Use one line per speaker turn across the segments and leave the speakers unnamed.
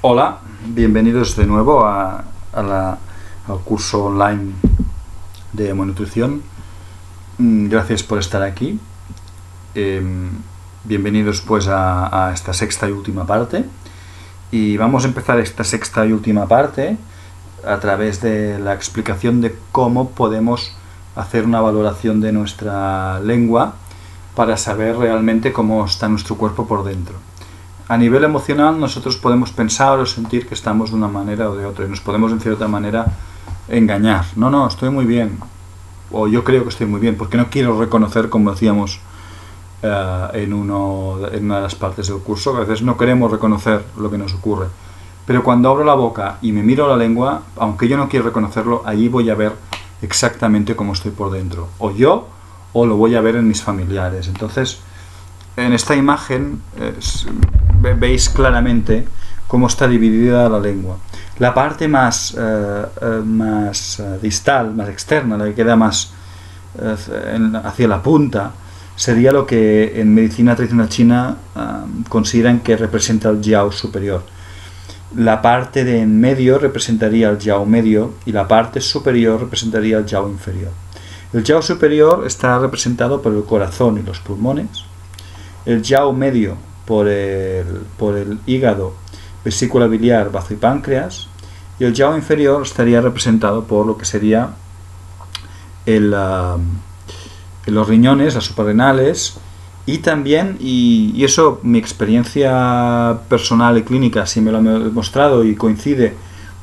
Hola, bienvenidos de nuevo al curso online de Hemonutrición. Gracias por estar aquí. Bienvenidos pues a esta sexta y última parte. Y vamos a empezar esta sexta y última parte a través de la explicación de cómo podemos hacer una valoración de nuestra lengua para saber realmente cómo está nuestro cuerpo por dentro. A nivel emocional nosotros podemos pensar o sentir que estamos de una manera o de otra y nos podemos en cierta manera engañar. No, estoy muy bien, o yo creo que estoy muy bien, porque no quiero reconocer, como decíamos en una de las partes del curso, que a veces no queremos reconocer lo que nos ocurre. Pero cuando abro la boca y me miro la lengua, aunque yo no quiero reconocerlo, allí voy a ver exactamente cómo estoy por dentro. O yo, o lo voy a ver en mis familiares. Entonces, en esta imagen veis claramente cómo está dividida la lengua. La parte más distal, más externa, la que queda más hacia la punta, sería lo que en medicina tradicional china consideran que representa el jiao superior. La parte de en medio representaría el jiao medio y la parte superior representaría el jiao inferior. El jiao superior está representado por el corazón y los pulmones, el jiao medio por el hígado, vesícula biliar, bazo y páncreas, y el jiao inferior estaría representado por lo que sería los riñones, las suprarrenales, y también, y eso mi experiencia personal y clínica sí me lo ha demostrado y coincide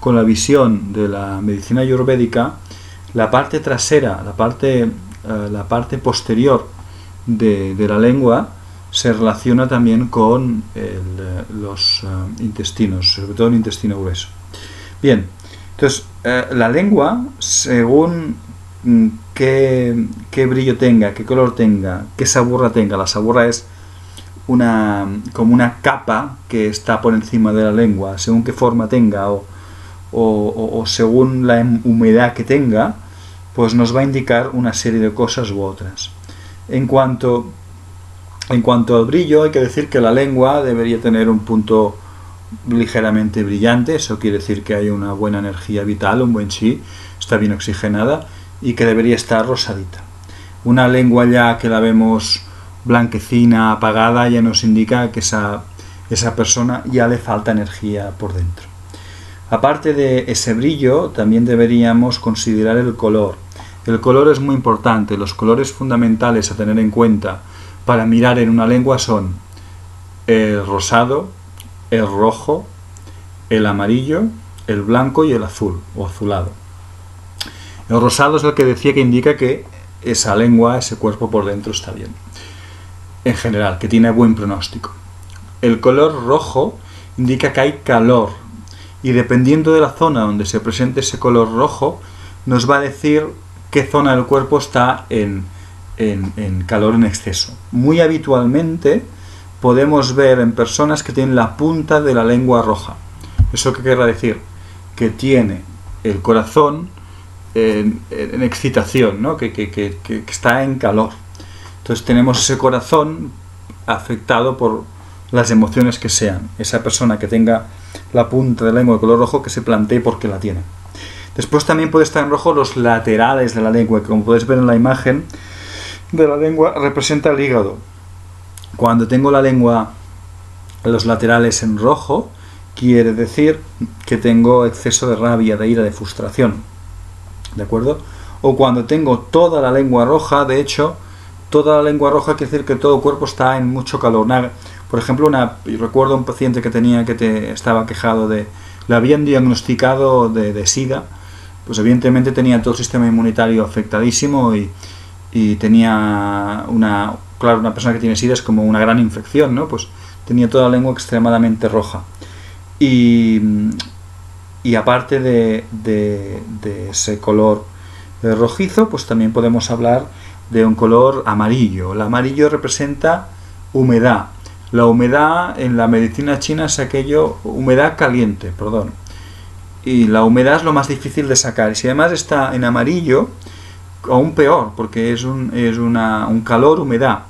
con la visión de la medicina ayurvédica, la parte trasera, la parte posterior de la lengua se relaciona también con los intestinos, sobre todo el intestino grueso. Bien, entonces la lengua, según qué brillo tenga, qué color tenga, qué saburra tenga, la saburra es como una capa que está por encima de la lengua, según qué forma tenga o según la humedad que tenga, pues nos va a indicar una serie de cosas u otras. En cuanto al brillo, hay que decir que la lengua debería tener un punto ligeramente brillante. Eso quiere decir que hay una buena energía vital, un buen chi, está bien oxigenada y que debería estar rosadita. Una lengua ya que la vemos blanquecina, apagada, ya nos indica que esa persona ya le falta energía por dentro. Aparte de ese brillo, también deberíamos considerar el color. El color es muy importante. Los colores fundamentales a tener en cuenta para mirar en una lengua son el rosado, el rojo, el amarillo, el blanco y el azul o azulado. El rosado es el que decía que indica que esa lengua, ese cuerpo por dentro está bien. En general, que tiene buen pronóstico. El color rojo indica que hay calor y dependiendo de la zona donde se presente ese color rojo, nos va a decir qué zona del cuerpo está en calor en exceso. Muy habitualmente podemos ver en personas que tienen la punta de la lengua roja. ¿Eso qué querrá decir? Que tiene el corazón en excitación, ¿no? que está en calor. Entonces tenemos ese corazón afectado por las emociones que sean. Esa persona que tenga la punta de la lengua de color rojo, que se plantee por qué la tiene. Después también puede estar en rojo los laterales de la lengua, que como podéis ver en la imagen de la lengua representa el hígado. Cuando tengo la lengua, los laterales en rojo, quiere decir que tengo exceso de rabia, de ira, de frustración. ¿De acuerdo? O cuando tengo toda la lengua roja, de hecho, toda la lengua roja quiere decir que todo el cuerpo está en mucho calor. Por ejemplo, recuerdo un paciente que estaba quejado le habían diagnosticado de SIDA, pues evidentemente tenía todo el sistema inmunitario afectadísimo y tenía una persona que tiene SIDA es como una gran infección, ¿no? Pues tenía toda la lengua extremadamente roja. Y aparte de ese color rojizo, pues también podemos hablar de un color amarillo. El amarillo representa humedad. La humedad en la medicina china es humedad caliente, perdón. Y la humedad es lo más difícil de sacar. Y si además está en amarillo, aún peor, porque es un calor-humedad.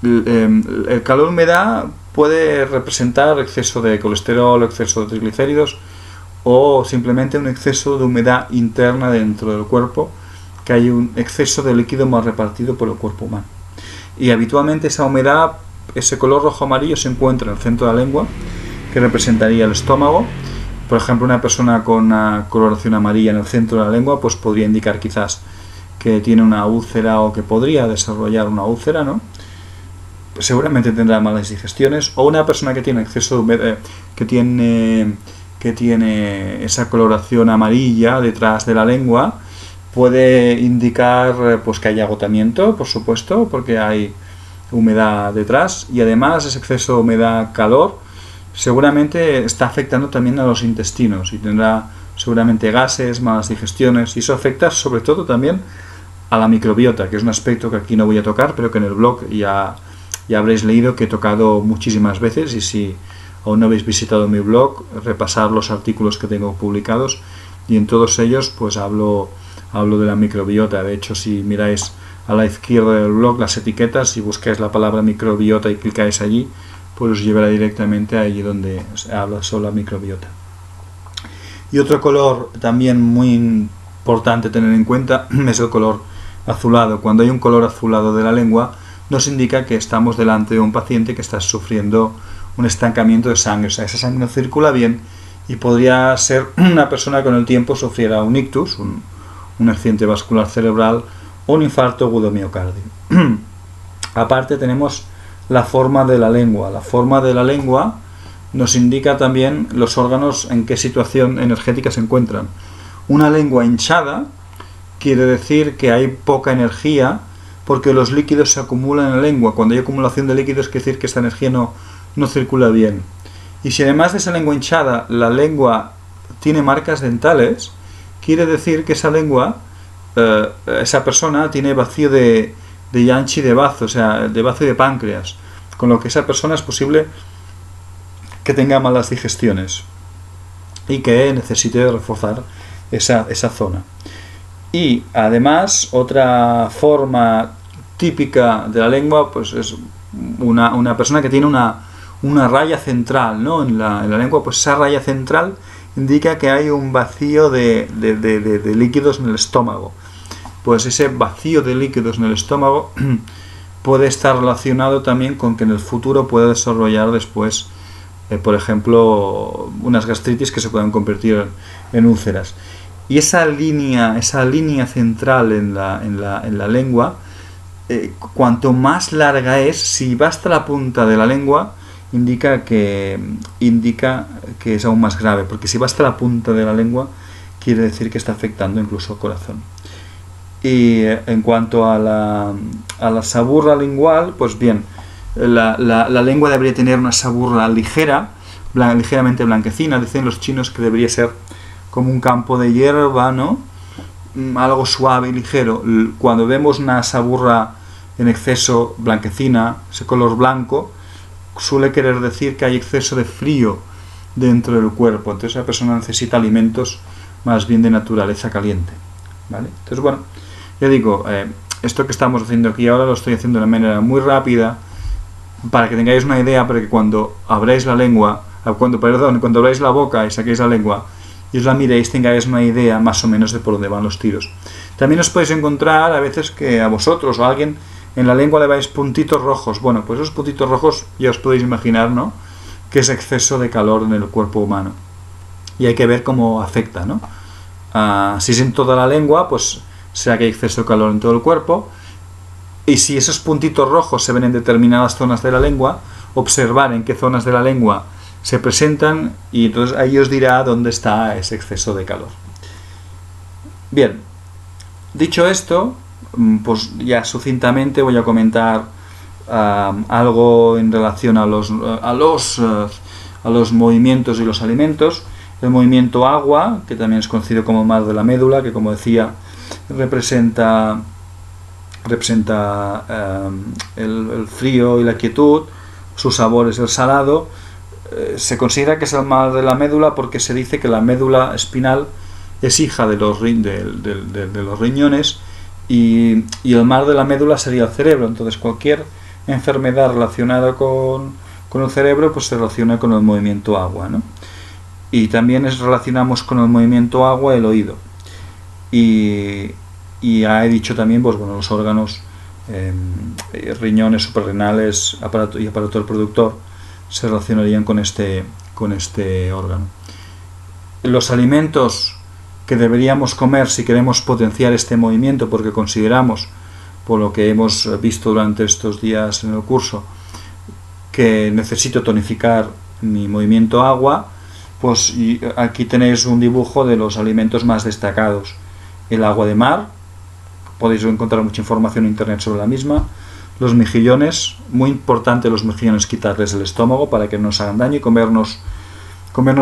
El calor-humedad puede representar exceso de colesterol, exceso de triglicéridos o simplemente un exceso de humedad interna dentro del cuerpo, que hay un exceso de líquido mal repartido por el cuerpo humano. Y habitualmente esa humedad, ese color rojo amarillo, se encuentra en el centro de la lengua, que representaría el estómago. Por ejemplo, una persona con una coloración amarilla en el centro de la lengua pues podría indicar quizás que tiene una úlcera o que podría desarrollar una úlcera, ¿no? Pues seguramente tendrá malas digestiones. O una persona que tiene exceso de humedad, que tiene esa coloración amarilla detrás de la lengua, puede indicar pues que hay agotamiento, por supuesto, porque hay humedad detrás, y además ese exceso de humedad-calor seguramente está afectando también a los intestinos y tendrá seguramente gases, malas digestiones, y eso afecta sobre todo también a la microbiota, que es un aspecto que aquí no voy a tocar, pero que en el blog ya habréis leído, que he tocado muchísimas veces, y si aún no habéis visitado mi blog, repasar los artículos que tengo publicados, y en todos ellos pues hablo de la microbiota. De hecho, si miráis a la izquierda del blog las etiquetas y buscáis la palabra microbiota y clicáis allí, pues os llevará directamente allí donde se habla sobre la microbiota. Y otro color también muy importante tener en cuenta es el color azulado. Cuando hay un color azulado de la lengua, nos indica que estamos delante de un paciente que está sufriendo un estancamiento de sangre. O sea, esa sangre no circula bien y podría ser una persona que con el tiempo sufriera un ictus, un accidente vascular cerebral o un infarto agudo miocardio. Aparte tenemos la forma de la lengua. La forma de la lengua nos indica también los órganos en qué situación energética se encuentran. Una lengua hinchada quiere decir que hay poca energía porque los líquidos se acumulan en la lengua. Cuando hay acumulación de líquidos quiere decir que esta energía no circula bien. Y si además de esa lengua hinchada la lengua tiene marcas dentales, quiere decir que esa lengua, esa persona tiene vacío de Yanchi de bazo, o sea, de bazo y de páncreas, con lo que esa persona es posible que tenga malas digestiones y que necesite reforzar esa zona. Y además, otra forma típica de la lengua pues es una persona que tiene una raya central, ¿no? En la lengua, pues esa raya central indica que hay un vacío de líquidos en el estómago. Pues ese vacío de líquidos en el estómago puede estar relacionado también con que en el futuro pueda desarrollar después, por ejemplo, unas gastritis que se puedan convertir en úlceras. Y esa línea central en la lengua, cuanto más larga es, si va hasta la punta de la lengua, indica que es aún más grave, porque si va hasta la punta de la lengua, quiere decir que está afectando incluso al corazón. Y en cuanto a la saburra lingual, pues bien, la lengua debería tener una saburra ligera, ligeramente blanquecina. Dicen los chinos que debería ser como un campo de hierba, ¿no? Algo suave y ligero. Cuando vemos una saburra en exceso blanquecina, ese color blanco, suele querer decir que hay exceso de frío dentro del cuerpo. Entonces la persona necesita alimentos más bien de naturaleza caliente, ¿vale? Entonces, bueno, ya digo, esto que estamos haciendo aquí ahora lo estoy haciendo de una manera muy rápida para que tengáis una idea, para que cuando abráis la lengua, cuando abráis la boca y saquéis la lengua y os la miréis, tengáis una idea más o menos de por dónde van los tiros. También os podéis encontrar a veces que a vosotros o a alguien en la lengua le vais puntitos rojos. Bueno, pues esos puntitos rojos ya os podéis imaginar, ¿no?, que es exceso de calor en el cuerpo humano. Y hay que ver cómo afecta, ¿no? Si es en toda la lengua, pues será que hay exceso de calor en todo el cuerpo. Y si esos puntitos rojos se ven en determinadas zonas de la lengua, observar en qué zonas de la lengua se presentan y entonces ahí os dirá dónde está ese exceso de calor. Bien, dicho esto, pues ya sucintamente voy a comentar algo en relación a los movimientos y los alimentos. El movimiento agua, que también es conocido como mar de la médula, que como decía representa el frío y la quietud. Su sabor es el salado. Se considera que es el mar de la médula porque se dice que la médula espinal es hija de los riñones y el mar de la médula sería el cerebro. Entonces cualquier enfermedad relacionada con con el cerebro, pues se relaciona con el movimiento agua, ¿no? Y también relacionamos con el movimiento agua el oído. Y ya he dicho también, pues bueno, los órganos, riñones, suprarrenales, aparato reproductor, se relacionarían con este órgano. Los alimentos que deberíamos comer si queremos potenciar este movimiento, porque consideramos, por lo que hemos visto durante estos días en el curso, que necesito tonificar mi movimiento agua, pues aquí tenéis un dibujo de los alimentos más destacados. El agua de mar, podéis encontrar mucha información en internet sobre la misma. Los mejillones, muy importante los mejillones quitarles el estómago para que no nos hagan daño y comernos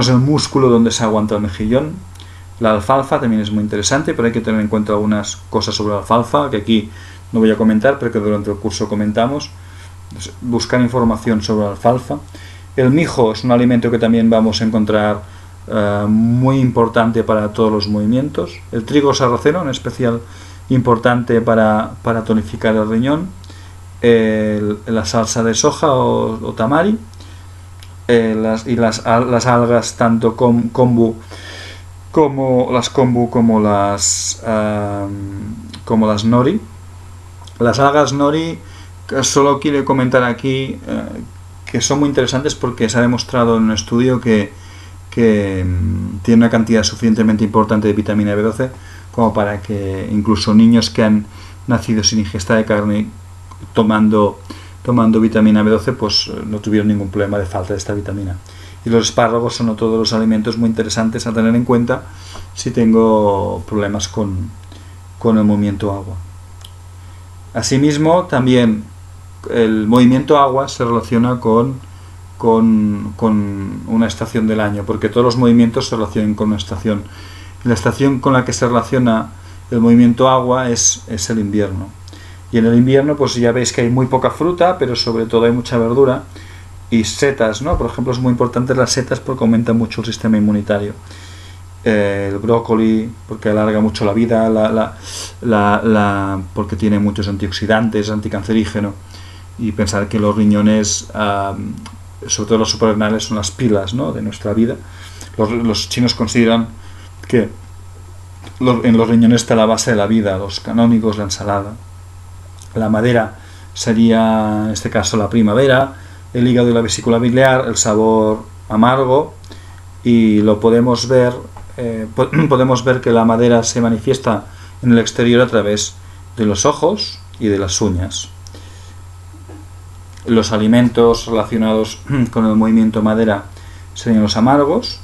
el músculo donde se aguanta el mejillón. La alfalfa también es muy interesante, pero hay que tener en cuenta algunas cosas sobre la alfalfa que aquí no voy a comentar, pero que durante el curso comentamos. Buscar información sobre la alfalfa. El mijo es un alimento que también vamos a encontrar muy importante para todos los movimientos. El trigo sarraceno, en especial importante para tonificar el riñón. La salsa de soja o tamari, las algas, tanto kombu como las nori. Las algas nori, solo quiero comentar aquí que son muy interesantes porque se ha demostrado en un estudio que tiene una cantidad suficientemente importante de vitamina B12 como para que incluso niños que han nacido sin ingesta de carne tomando vitamina B12 pues no tuvieron ningún problema de falta de esta vitamina. Y los espárragos son todos los alimentos muy interesantes a tener en cuenta si tengo problemas con el movimiento agua. Asimismo, también el movimiento agua se relaciona con una estación del año, porque todos los movimientos se relacionan con una estación. La estación con la que se relaciona el movimiento agua es el invierno. Y en el invierno pues ya veis que hay muy poca fruta, pero sobre todo hay mucha verdura y setas, ¿no? Por ejemplo, es muy importante las setas porque aumentan mucho el sistema inmunitario. El brócoli porque alarga mucho la vida, porque tiene muchos antioxidantes, anticancerígeno. Y pensar que los riñones, sobre todo los suprarrenales, son las pilas, ¿no?, de nuestra vida. Los chinos consideran que en los riñones está la base de la vida, los canónigos, la ensalada. La madera sería, en este caso, la primavera, el hígado y la vesícula biliar, el sabor amargo, y lo podemos ver que la madera se manifiesta en el exterior a través de los ojos y de las uñas. Los alimentos relacionados con el movimiento madera serían los amargos,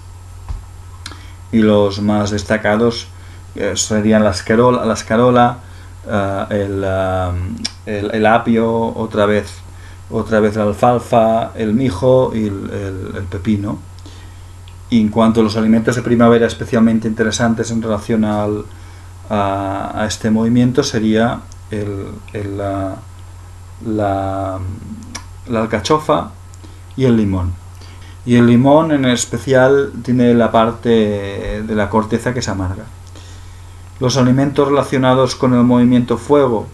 y los más destacados serían la escarola, el apio, otra vez la alfalfa, el mijo y el pepino. Y en cuanto a los alimentos de primavera especialmente interesantes en relación a este movimiento sería la alcachofa y el limón. Y el limón en especial tiene la parte de la corteza que es amarga. Los alimentos relacionados con el movimiento fuego,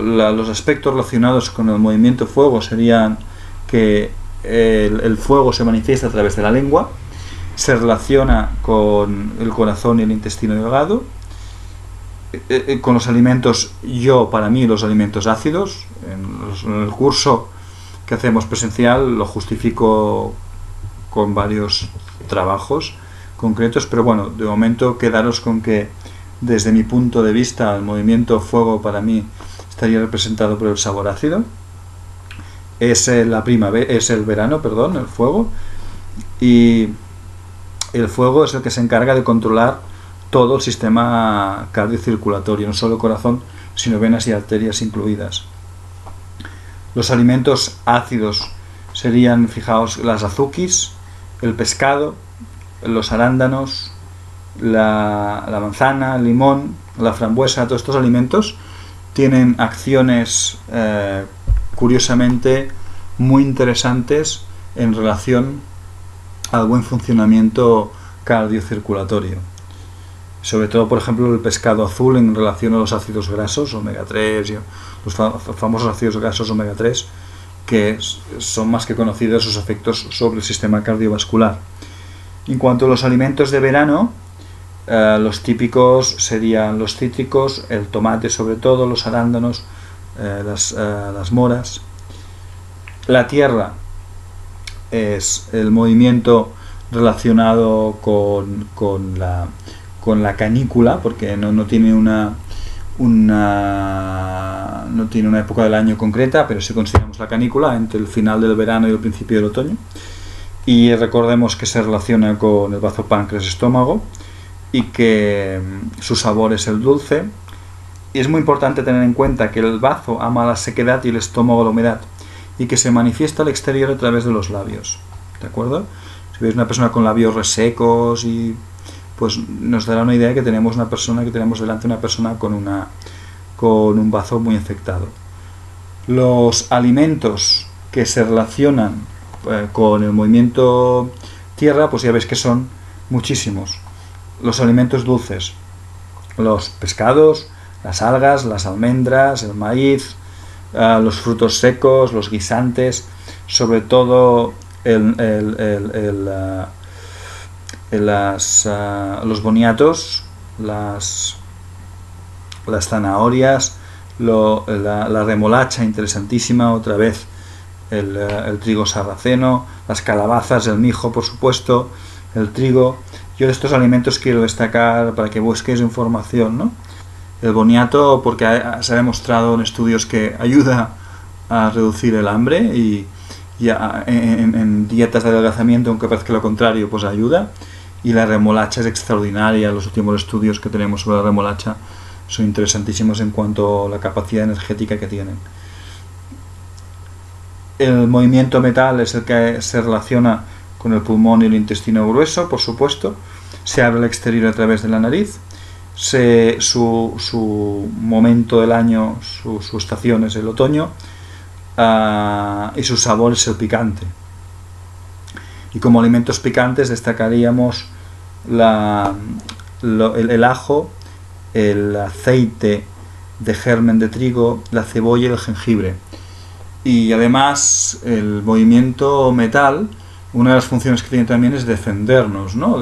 los aspectos relacionados con el movimiento fuego serían que el fuego se manifiesta a través de la lengua, se relaciona con el corazón y el intestino delgado, con los alimentos, para mí los alimentos ácidos, en el curso que hacemos presencial lo justifico con varios trabajos concretos, pero bueno, de momento quedaros con que desde mi punto de vista el movimiento fuego para mí estaría representado por el sabor ácido. Es el verano, el fuego, y el fuego es el que se encarga de controlar todo el sistema cardiocirculatorio, no solo el corazón, sino venas y arterias incluidas. Los alimentos ácidos serían, fijaos, las azukis, el pescado, los arándanos, la manzana, el limón, la frambuesa. Todos estos alimentos tienen acciones curiosamente muy interesantes en relación al buen funcionamiento cardiocirculatorio. Sobre todo, por ejemplo, el pescado azul en relación a los ácidos grasos omega 3, los famosos ácidos grasos omega 3, que son más que conocidos sus efectos sobre el sistema cardiovascular. En cuanto a los alimentos de verano, los típicos serían los cítricos, el tomate sobre todo, los arándanos, las moras. La tierra es el movimiento relacionado con la canícula, porque no tiene una época del año concreta, pero si consideramos la canícula entre el final del verano y el principio del otoño. Y recordemos que se relaciona con el bazo páncreas-estómago y que su sabor es el dulce. Y es muy importante tener en cuenta que el bazo ama la sequedad y el estómago la humedad, y que se manifiesta al exterior a través de los labios. ¿De acuerdo? Si veis una persona con labios resecos, pues nos dará una idea de que tenemos delante una persona con un bazo muy afectado. Los alimentos que se relacionan con el movimiento tierra, pues ya veis que son muchísimos. Los alimentos dulces, los pescados, las algas, las almendras, el maíz, los frutos secos, los guisantes, sobre todo los boniatos, las zanahorias, la remolacha interesantísima, otra vez el trigo sarraceno, las calabazas, el mijo, por supuesto, el trigo. Yo de estos alimentos quiero destacar para que busquéis información, ¿no? El boniato, porque se ha demostrado en estudios que ayuda a reducir el hambre y en dietas de adelgazamiento, aunque parezca lo contrario, pues ayuda. Y la remolacha es extraordinaria. Los últimos estudios que tenemos sobre la remolacha son interesantísimos en cuanto a la capacidad energética que tienen. El movimiento metal es el que se relaciona con el pulmón y el intestino grueso, por supuesto. Se abre al exterior a través de la nariz. Su momento del año, su estación es el otoño, y su sabor es el picante. Y como alimentos picantes destacaríamos el ajo, el aceite de germen de trigo, la cebolla y el jengibre. Y además el movimiento metal, una de las funciones que tiene también es defendernos, ¿no?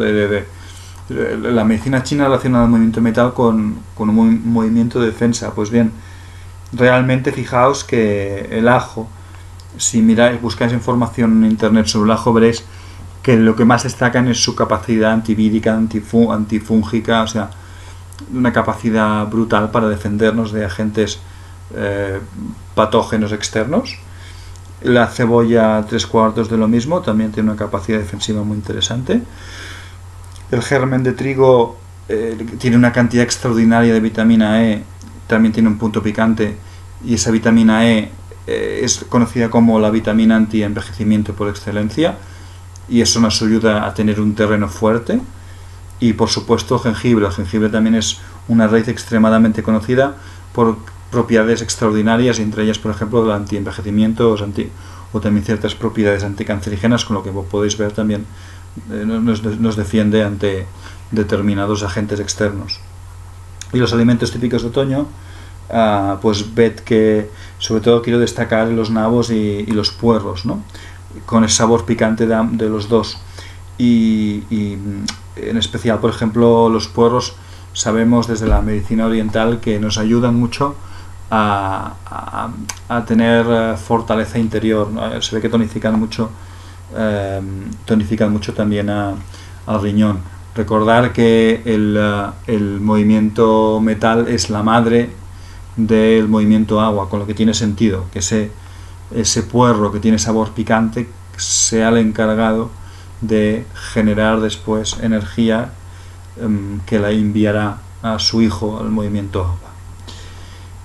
La medicina china relaciona el movimiento metal con un movimiento de defensa. Pues bien, realmente fijaos que el ajo, si buscáis información en internet sobre el ajo, veréis que lo que más destacan es su capacidad antivírica, antifúngica, o sea, una capacidad brutal para defendernos de agentes patógenos externos. La cebolla, 3/4 de lo mismo, también tiene una capacidad defensiva muy interesante. El germen de trigo tiene una cantidad extraordinaria de vitamina E, también tiene un punto picante, y esa vitamina E es conocida como la vitamina anti-envejecimiento por excelencia, y eso nos ayuda a tener un terreno fuerte. Y por supuesto el jengibre también es una raíz extremadamente conocida por propiedades extraordinarias, entre ellas por ejemplo el anti-envejecimiento o también ciertas propiedades anticancerígenas, con lo que podéis ver también nos defiende ante determinados agentes externos. Y los alimentos típicos de otoño, pues ved que sobre todo quiero destacar los nabos y los puerros, ¿no? Con el sabor picante de los dos, y en especial por ejemplo los puerros, sabemos desde la medicina oriental que nos ayudan mucho a tener fortaleza interior, ¿no? Se ve que tonifican mucho también al riñón. Recordar que el movimiento metal es la madre del movimiento agua, con lo que tiene sentido que ese puerro que tiene sabor picante sea el encargado de generar después energía que la enviará a su hijo al movimiento agua.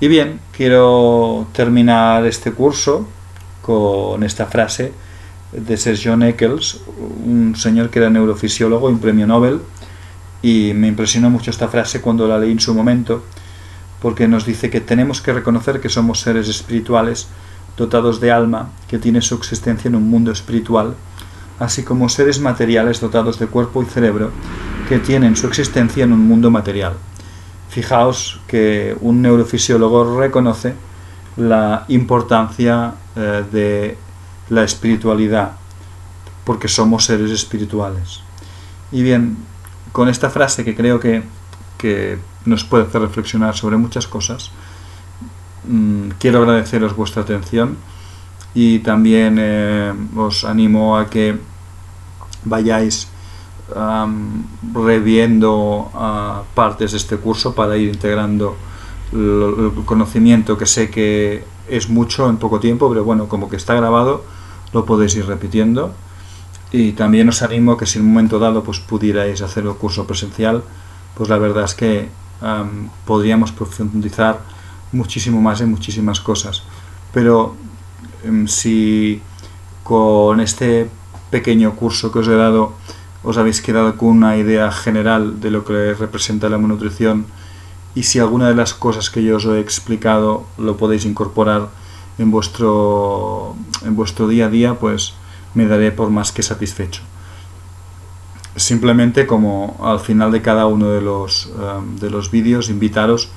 Y bien, quiero terminar este curso con esta frase de Sir John Eccles, un señor que era neurofisiólogo y un premio Nobel, y me impresionó mucho esta frase cuando la leí en su momento, porque nos dice que tenemos que reconocer que somos seres espirituales dotados de alma, que tiene su existencia en un mundo espiritual, así como seres materiales dotados de cuerpo y cerebro, que tienen su existencia en un mundo material. Fijaos que un neurofisiólogo reconoce la importancia de la espiritualidad, porque somos seres espirituales. Y bien, con esta frase que creo que nos puede hacer reflexionar sobre muchas cosas, quiero agradeceros vuestra atención y también os animo a que vayáis reviendo partes de este curso para ir integrando el conocimiento, que sé que es mucho en poco tiempo, pero bueno, como que está grabado, lo podéis ir repitiendo. Y también os animo a que si en un momento dado pues pudierais hacer el curso presencial, pues la verdad es que podríamos profundizar muchísimo más en muchísimas cosas. Pero si con este pequeño curso que os he dado os habéis quedado con una idea general de lo que representa la nutrición, y si alguna de las cosas que yo os he explicado lo podéis incorporar en vuestro día a día, pues me daré por más que satisfecho. Simplemente, como al final de cada uno de los vídeos, invitaros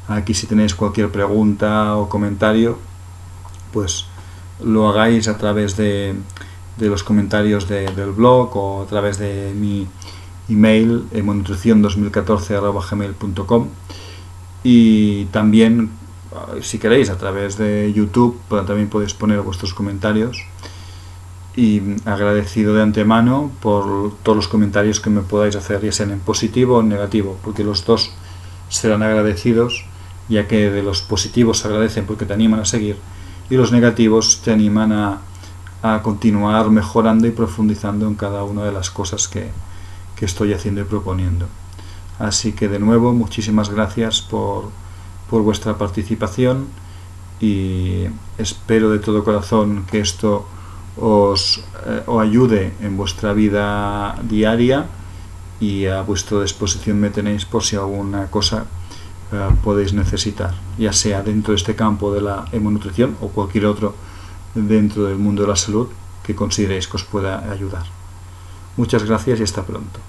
aquí, si tenéis cualquier pregunta o comentario, pues lo hagáis a través de los comentarios del blog o a través de mi email emonutrición2014@gmail.com, y también, si queréis, a través de YouTube también podéis poner vuestros comentarios, y agradecido de antemano por todos los comentarios que me podáis hacer, ya sean en positivo o en negativo, porque los dos serán agradecidos, ya que de los positivos se agradecen porque te animan a seguir, y los negativos te animan a continuar mejorando y profundizando en cada una de las cosas que estoy haciendo y proponiendo. Así que de nuevo, muchísimas gracias por vuestra participación, y espero de todo corazón que esto os ayude en vuestra vida diaria, y a vuestra disposición me tenéis por si alguna cosa podéis necesitar, ya sea dentro de este campo de la hemonutrición o cualquier otro dentro del mundo de la salud que consideréis que os pueda ayudar. Muchas gracias y hasta pronto.